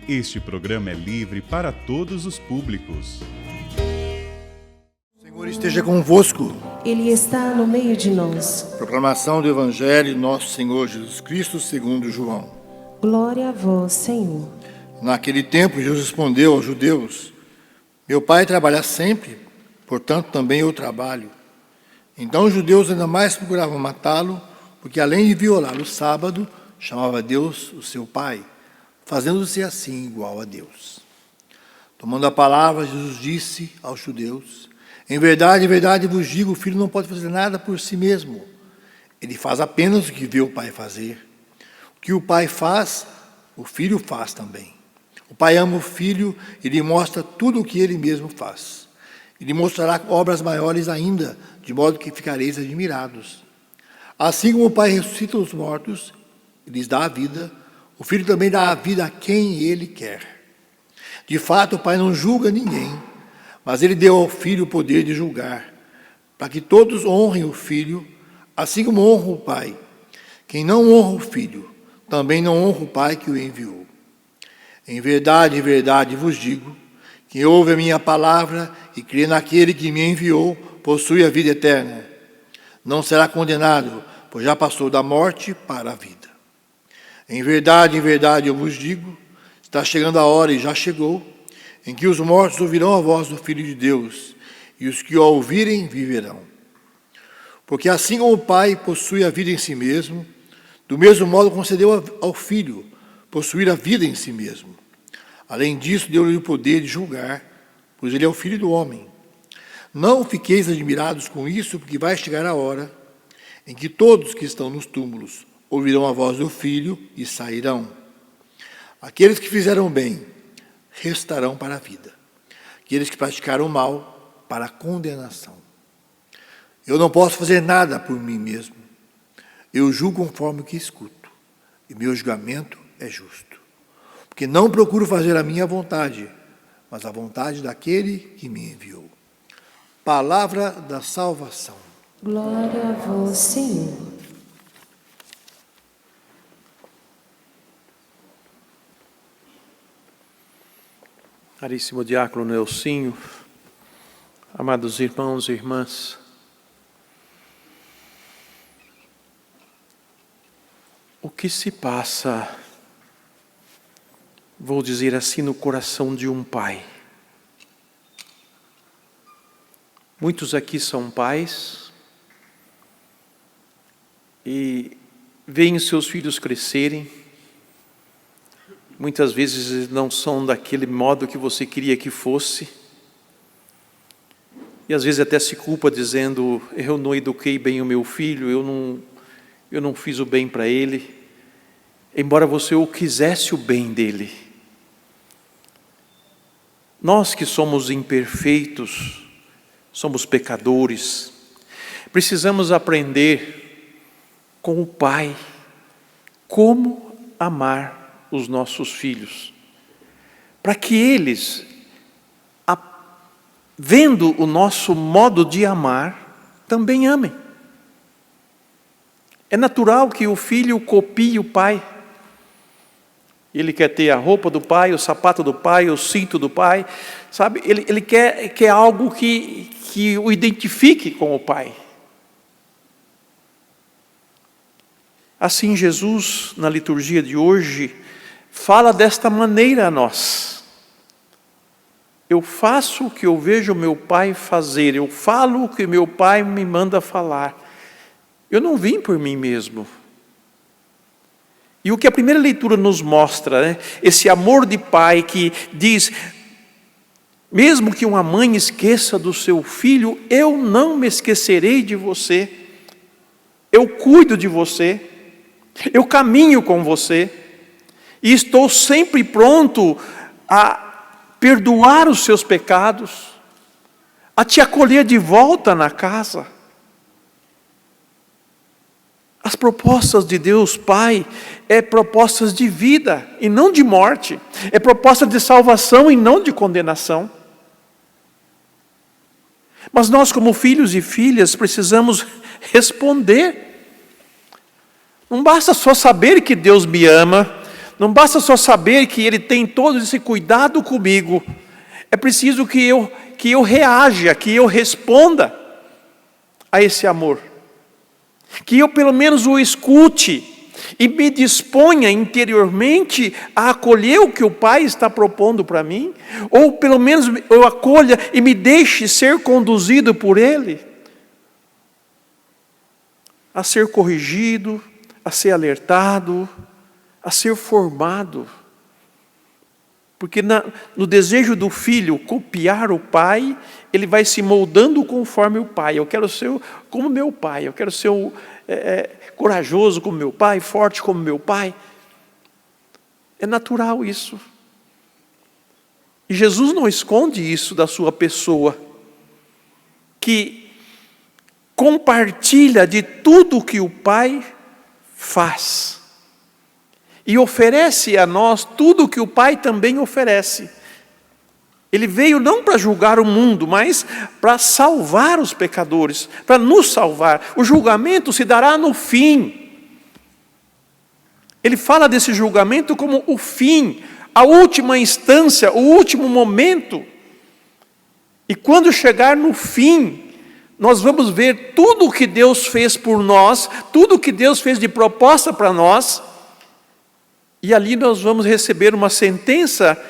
Este programa é livre para todos os públicos. O Senhor esteja convosco. Ele está no meio de nós. Proclamação do Evangelho de Nosso Senhor Jesus Cristo segundo João. Glória a vós, Senhor. Naquele tempo, Jesus respondeu aos judeus: Meu Pai trabalha sempre, portanto também eu trabalho. Então os judeus ainda mais procuravam matá-lo, porque além de violar o sábado, chamava Deus o seu Pai, fazendo-se assim igual a Deus. Tomando a palavra, Jesus disse aos judeus: Em verdade vos digo, o Filho não pode fazer nada por si mesmo. Ele faz apenas o que vê o Pai fazer. O que o Pai faz, o Filho faz também. O Pai ama o Filho e lhe mostra tudo o que ele mesmo faz. E lhe mostrará obras maiores ainda, de modo que ficareis admirados. Assim como o Pai ressuscita os mortos e lhes dá a vida, o Filho também dá a vida a quem ele quer. De fato, o Pai não julga ninguém, mas ele deu ao Filho o poder de julgar, para que todos honrem o Filho, assim como honram o Pai. Quem não honra o Filho, também não honra o Pai que o enviou. Em verdade vos digo, quem ouve a minha palavra e crê naquele que me enviou, possui a vida eterna. Não será condenado, pois já passou da morte para a vida. Em verdade eu vos digo, está chegando a hora e já chegou, em que os mortos ouvirão a voz do Filho de Deus, e os que o ouvirem viverão. Porque assim como o Pai possui a vida em si mesmo, do mesmo modo concedeu ao Filho possuir a vida em si mesmo. Além disso, deu-lhe o poder de julgar, pois ele é o Filho do homem. Não fiqueis admirados com isso, porque vai chegar a hora em que todos que estão nos túmulos ouvirão a voz do Filho e sairão. Aqueles que fizeram bem restarão para a vida. Aqueles que praticaram mal, para a condenação. Eu não posso fazer nada por mim mesmo. Eu julgo conforme o que escuto, e meu julgamento é justo. Porque não procuro fazer a minha vontade, mas a vontade daquele que me enviou. Palavra da salvação. Glória a vós, Senhor. Caríssimo diácono Nelsinho, amados irmãos e irmãs, o que se passa, vou dizer assim, no coração de um pai? Muitos aqui são pais e veem os seus filhos crescerem. Muitas vezes não são daquele modo que você queria que fosse. E às vezes até se culpa dizendo, eu não eduquei bem o meu filho, eu não fiz o bem para ele, embora você o quisesse o bem dele. Nós que somos imperfeitos, somos pecadores, precisamos aprender com o Pai como amar os nossos filhos, para que eles, vendo o nosso modo de amar, também amem. É natural que o filho copie o pai. Ele quer ter a roupa do pai, o sapato do pai, o cinto do pai, sabe? Ele quer algo que o identifique com o pai. Assim, Jesus, na liturgia de hoje, fala desta maneira a nós. Eu faço o que eu vejo meu pai fazer, eu falo o que meu pai me manda falar. Eu não vim por mim mesmo. E o que a primeira leitura nos mostra, né? Esse amor de pai que diz, mesmo que uma mãe esqueça do seu filho, eu não me esquecerei de você. Eu cuido de você. Eu caminho com você. E estou sempre pronto a perdoar os seus pecados, a te acolher de volta na casa. As propostas de Deus Pai é propostas de vida e não de morte. É proposta de salvação e não de condenação. Mas nós, como filhos e filhas, precisamos responder Não basta só saber que Deus me ama, não basta só saber que Ele tem todo esse cuidado comigo. É preciso que eu reaja, que eu responda a esse amor. Que eu pelo menos o escute e me disponha interiormente a acolher o que o Pai está propondo para mim, ou pelo menos eu acolha e me deixe ser conduzido por Ele, a ser corrigido, a ser alertado, a ser formado. Porque no desejo do filho copiar o pai, ele vai se moldando conforme o pai. Eu quero ser como meu pai, eu quero ser corajoso como meu pai, forte como meu pai. É natural isso. E Jesus não esconde isso da sua pessoa, que compartilha de tudo que o pai faz. E oferece a nós tudo o que o Pai também oferece. Ele veio não para julgar o mundo, mas para salvar os pecadores, para nos salvar. O julgamento se dará no fim. Ele fala desse julgamento como o fim, a última instância, o último momento. E quando chegar no fim, nós vamos ver tudo o que Deus fez por nós, tudo o que Deus fez de proposta para nós. E ali nós vamos receber uma sentença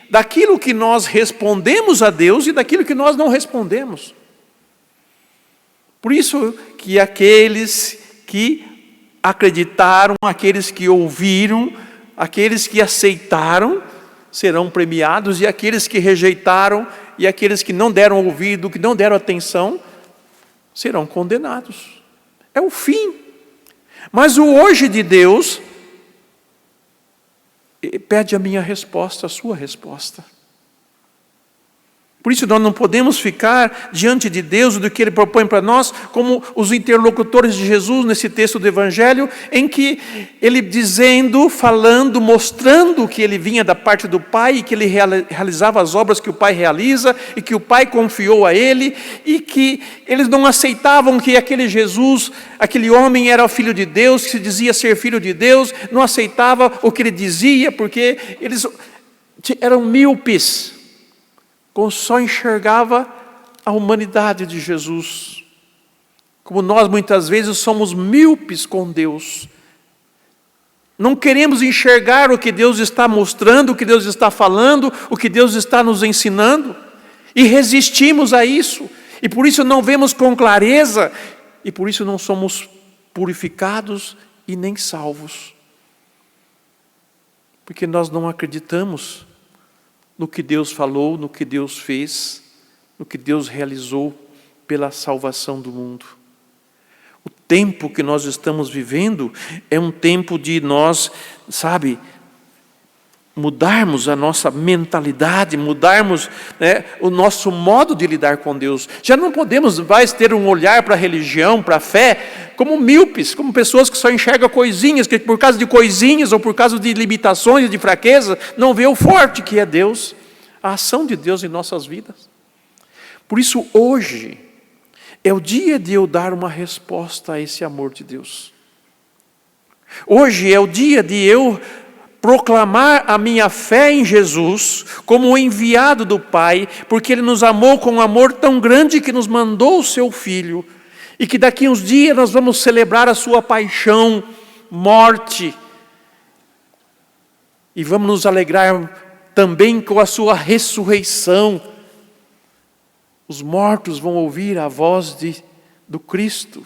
daquilo que nós respondemos a Deus e daquilo que nós não respondemos. Por isso que aqueles que acreditaram, aqueles que ouviram, aqueles que aceitaram, serão premiados, e aqueles que rejeitaram, e aqueles que não deram ouvido, que não deram atenção, serão condenados. É o fim. Mas o hoje de Deus pede a minha resposta, a sua resposta. Por isso nós não podemos ficar diante de Deus do que Ele propõe para nós como os interlocutores de Jesus nesse texto do Evangelho, em que Ele dizendo, falando, mostrando que Ele vinha da parte do Pai e que Ele realizava as obras que o Pai realiza e que o Pai confiou a Ele, e que eles não aceitavam que aquele Jesus, aquele homem era o Filho de Deus, que se dizia ser Filho de Deus, não aceitava o que Ele dizia, porque eles eram míopes, só enxergava a humanidade de Jesus. Como nós muitas vezes somos míopes com Deus. Não queremos enxergar o que Deus está mostrando, o que Deus está falando, o que Deus está nos ensinando. E resistimos a isso. E por isso não vemos com clareza. E por isso não somos purificados e nem salvos. Porque nós não acreditamos no que Deus falou, no que Deus fez, no que Deus realizou pela salvação do mundo. O tempo que nós estamos vivendo é um tempo de nós, mudarmos a nossa mentalidade, mudarmos o nosso modo de lidar com Deus. Já não podemos mais ter um olhar para a religião, para a fé, como míopes, como pessoas que só enxergam coisinhas, que por causa de coisinhas ou por causa de limitações, de fraqueza, não vê o forte que é Deus, a ação de Deus em nossas vidas. Por isso hoje é o dia de eu dar uma resposta a esse amor de Deus. Hoje é o dia de eu proclamar a minha fé em Jesus como o enviado do Pai, porque Ele nos amou com um amor tão grande que nos mandou o Seu Filho, e que daqui uns dias nós vamos celebrar a Sua paixão, morte, e vamos nos alegrar também com a Sua ressurreição. Os mortos vão ouvir a voz do Cristo,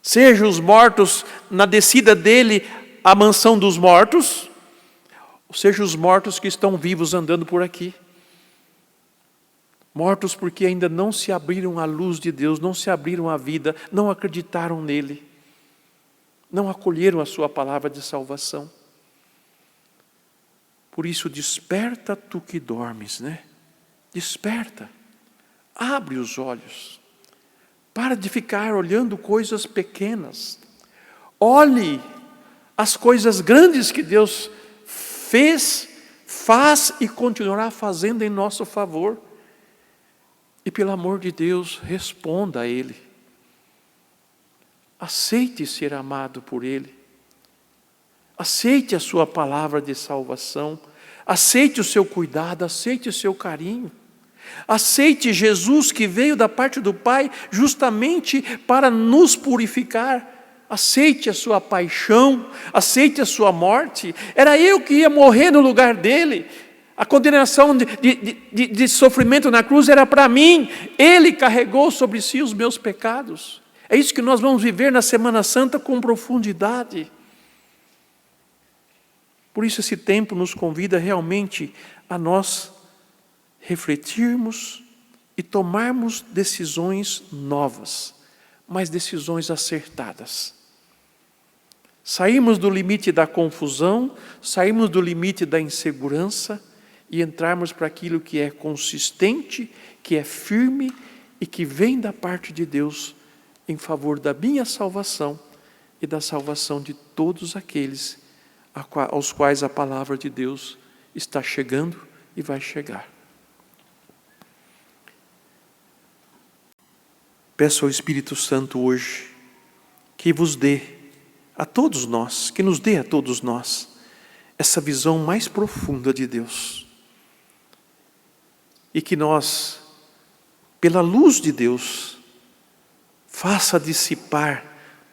seja os mortos na descida dEle à mansão dos mortos, ou seja os mortos que estão vivos andando por aqui. Mortos porque ainda não se abriram à luz de Deus, não se abriram à vida, não acreditaram nele, não acolheram a sua palavra de salvação. Por isso, desperta tu que dormes, Desperta, abre os olhos, para de ficar olhando coisas pequenas, olhe as coisas grandes que Deus fez, faz e continuará fazendo em nosso favor. E pelo amor de Deus, responda a Ele. aceite ser amado por Ele. Aceite a sua palavra de salvação. Aceite o seu cuidado, aceite o seu carinho. Aceite Jesus que veio da parte do Pai justamente para nos purificar. Aceite a sua paixão, aceite a sua morte. Era eu que ia morrer no lugar dele. A condenação de sofrimento na cruz era para mim. Ele carregou sobre si os meus pecados. É isso que nós vamos viver na Semana Santa com profundidade. Por isso esse tempo nos convida realmente a nós refletirmos e tomarmos decisões novas, mas decisões acertadas. Sairmos do limite da confusão, sairmos do limite da insegurança e entrarmos para aquilo que é consistente, que é firme e que vem da parte de Deus em favor da minha salvação e da salvação de todos aqueles aos quais a palavra de Deus está chegando e vai chegar. Peço ao Espírito Santo hoje que vos dê a todos nós, que nos dê a todos nós essa visão mais profunda de Deus. E que nós, pela luz de Deus, faça dissipar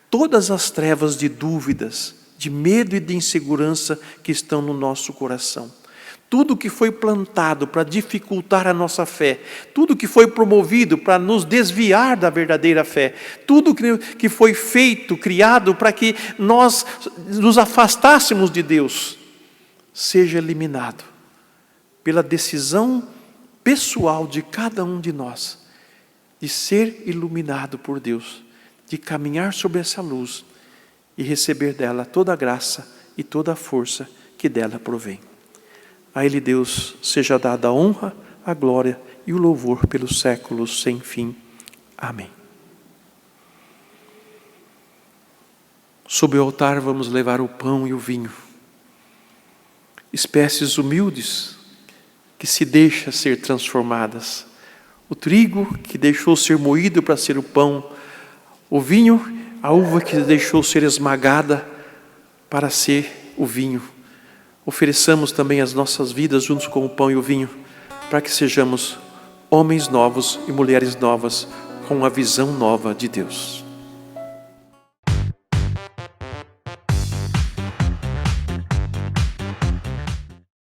todas as trevas de dúvidas, de medo e de insegurança que estão no nosso coração. Tudo que foi plantado para dificultar a nossa fé, tudo que foi promovido para nos desviar da verdadeira fé, tudo que foi feito, criado para que nós nos afastássemos de Deus, seja eliminado pela decisão pessoal de cada um de nós, de ser iluminado por Deus, de caminhar sob essa luz e receber dela toda a graça e toda a força que dela provém. A Ele, Deus, seja dada a honra, a glória e o louvor pelos séculos sem fim. Amém. Sob o altar vamos levar o pão e o vinho, espécies humildes que se deixam ser transformadas. O trigo que deixou ser moído para ser o pão, o vinho, a uva que deixou ser esmagada para ser o vinho. Ofereçamos também as nossas vidas juntos com o pão e o vinho, para que sejamos homens novos e mulheres novas, com a visão nova de Deus.